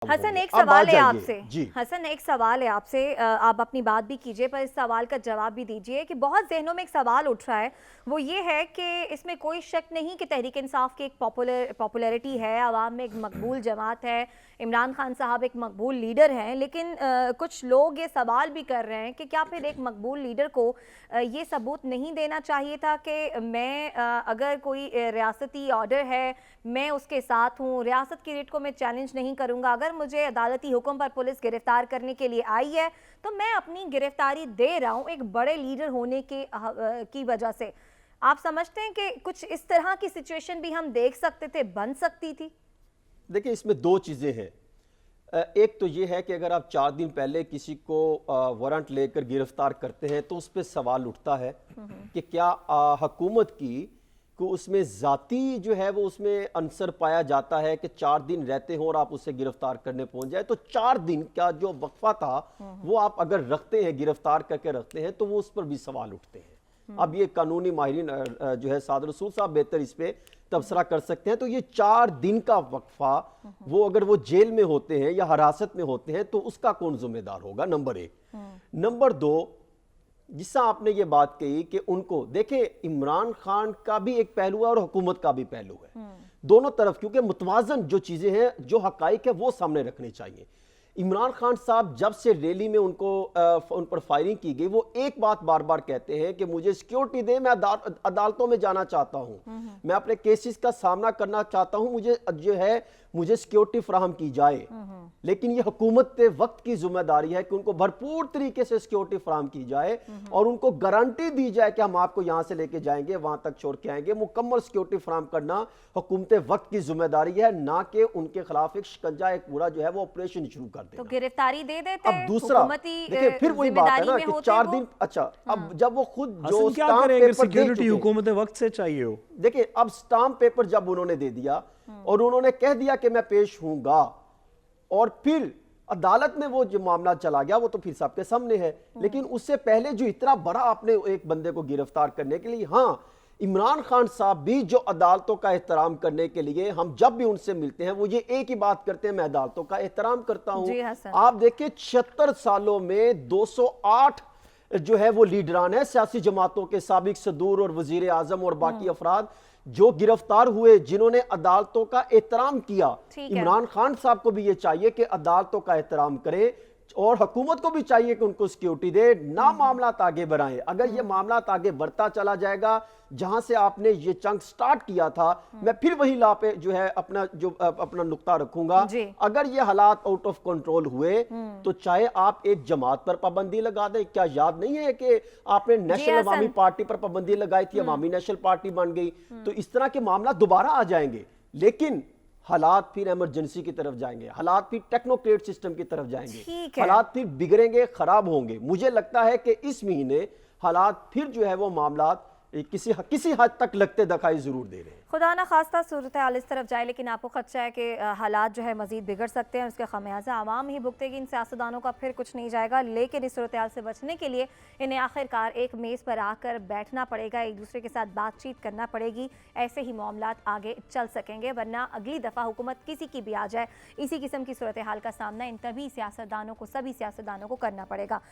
हसन एक अब आ सवाल है जाइए आपसे। जी। हसन एक सवाल है आपसे, आप अपनी बात भी कीजिए पर इस सवाल का जवाब भी दीजिए कि बहुत जहनों में एक सवाल उठ रहा है, वो ये है कि इसमें कोई शक नहीं कि तहरीक इंसाफ की एक पॉपुलैरिटी है, आवाम में एक मकबूल जमात है, इमरान खान साहब एक मकबूल लीडर हैं, लेकिन कुछ लोग ये सवाल भी कर रहे हैं कि क्या फिर एक मकबूल लीडर को ये सबूत नहीं देना चाहिए था कि मैं अगर कोई रियासती ऑर्डर है मैं उसके साथ हूँ, रियासत की रेट को मैं चैलेंज नहीं करूँगा, अगर मुझे अदालती हुक्म पर पुलिस गिरफ्तार करने के लिए आई है तो मैं अपनी गिरफ्तारी दे रहा हूँ एक बड़े लीडर होने के की वजह से। आप समझते हैं कि कुछ इस तरह की सिचुएशन भी हम देख सकते थे, बन सकती थी? देखिए, इसमें दो चीज़ें हैं। एक तो ये है कि अगर आप 4 दिन पहले किसी को वारंट लेकर गिरफ्तार करते हैं तो उस पर सवाल उठता है कि क्या हुकूमत की को उसमें ज़ाती जो है वो उसमें अंसर पाया जाता है कि 4 दिन रहते हो और आप उसे गिरफ्तार करने पहुंच जाए। तो 4 दिन का जो वक्फा था वो आप अगर रखते हैं, गिरफ्तार करके रखते हैं, तो वो उस पर भी सवाल उठते हैं। अब ये कानूनी माहिरीन जो है साद रसूल साहब बेहतर इस पे तबसरा कर सकते हैं। तो ये 4 दिन का वक्फा वो अगर वो जेल में होते हैं या हिरासत में होते हैं तो उसका कौन जिम्मेदार होगा, नंबर 1। नंबर 2, जिससे आपने ये बात कही कि उनको देखे, इमरान खान का भी एक पहलू है और हुकूमत का भी पहलू है, दोनों तरफ, क्योंकि मुतवाजन जो चीजें हैं, जो हकाइक है वो सामने रखनी चाहिए। इमरान खान साहब जब से रैली में उनको उन पर फायरिंग की गई, वो एक बात बार बार कहते हैं कि मुझे सिक्योरिटी दे, मैं अदालतों में जाना चाहता हूं, मैं अपने केसेस का सामना करना चाहता हूं, मुझे जो है मुझे सिक्योरिटी फराहम की जाए। लेकिन ये हुकूमत के वक्त की जिम्मेदारी है कि उनको भरपूर तरीके से सिक्योरिटी फराहम की जाए और उनको गारंटी दी जाए कि हम आपको यहां से लेके जाएंगे, वहां तक छोड़ के आएंगे। मुकम्मल सिक्योरिटी फराहम करना हुकूमत वक्त की जिम्मेदारी है, ना कि उनके खिलाफ एक शिकंजा, एक पूरा जो है वो ऑपरेशन शुरू कर देना। तो गिरफ्तारी दे देते। अब दूसरा, देखिए फिर वही बात है ना कि 4 दिन, अच्छा अब जब वो खुद जो क्या करें अगर सिक्योरिटी हुकूमत वक्त से चाहिए हो। देखिए, अब स्टाम्प पेपर जब उन्होंने दे दिया और उन्होंने कह दिया कि मैं पेश हूंगा, और फिर अदालत में वो जो मामला चला गया वो तो फिर सबके सामने है। लेकिन उससे पहले जो इतना बड़ा आपने एक बंदे को गिरफ्तार करने के लिए, हाँ, इमरान खान साहब भी जो अदालतों का एहतराम करने के लिए, हम जब भी उनसे मिलते हैं वो ये एक ही बात करते हैं, मैं अदालतों का एहतराम करता हूं। आप देखिए 76 सालों में 208 जो है वो लीडरान है सियासी जमातों के, साबिक सदूर और वजीर आजम और बाकी अफराद जो गिरफ्तार हुए, जिन्होंने अदालतों का एहतराम किया। इमरान खान साहब को भी ये चाहिए कि अदालतों का एहतराम करें और हुकूमत को भी चाहिए कि उनको सिक्योरिटी दे, ना मामला आगे बढ़ाएं। अगर ये मामला आगे बढ़ता चला जाएगा, जहां से आपने ये चंक स्टार्ट किया था, मैं फिर वही ला पे जो है अपना नुक्ता रखूंगा। अगर ये हालात आउट ऑफ कंट्रोल हुए तो चाहे आप एक जमात पर पाबंदी लगा दें, क्या याद नहीं है कि आपने नेशनल अवामी पार्टी पर पाबंदी लगाई थी, अवामी नेशनल पार्टी बन गई। तो इस तरह के मामला दोबारा आ जाएंगे, लेकिन हालात फिर इमरजेंसी की तरफ जाएंगे, हालात फिर टेक्नोक्रेट सिस्टम की तरफ जाएंगे, हालात फिर बिगड़ेंगे, खराब होंगे। मुझे लगता है कि इस महीने हालात फिर जो है वो मामला किसी हद तक लगते दिखाई जरूर दे रहे हैं। खुदा ना खास्ता सूरत हाल इस तरफ जाए, लेकिन आपको खदशा है कि हालात जो है मजीद बिगड़ सकते हैं, उसका खमियाजा आवाम ही भुगतेगी, इन सियासतदानों का फिर कुछ नहीं जाएगा। लेकिन इस सूरत हाल से बचने के लिए इन्हें आखिरकार एक मेज़ पर आकर बैठना पड़ेगा, एक दूसरे के साथ बातचीत करना पड़ेगी, ऐसे ही मामलात आगे चल सकेंगे। वरना अगली दफ़ा हुकूमत किसी की भी आ जाए, इसी किस्म की सूरत हाल का सामना इन सभी सियासतदानों को करना पड़ेगा।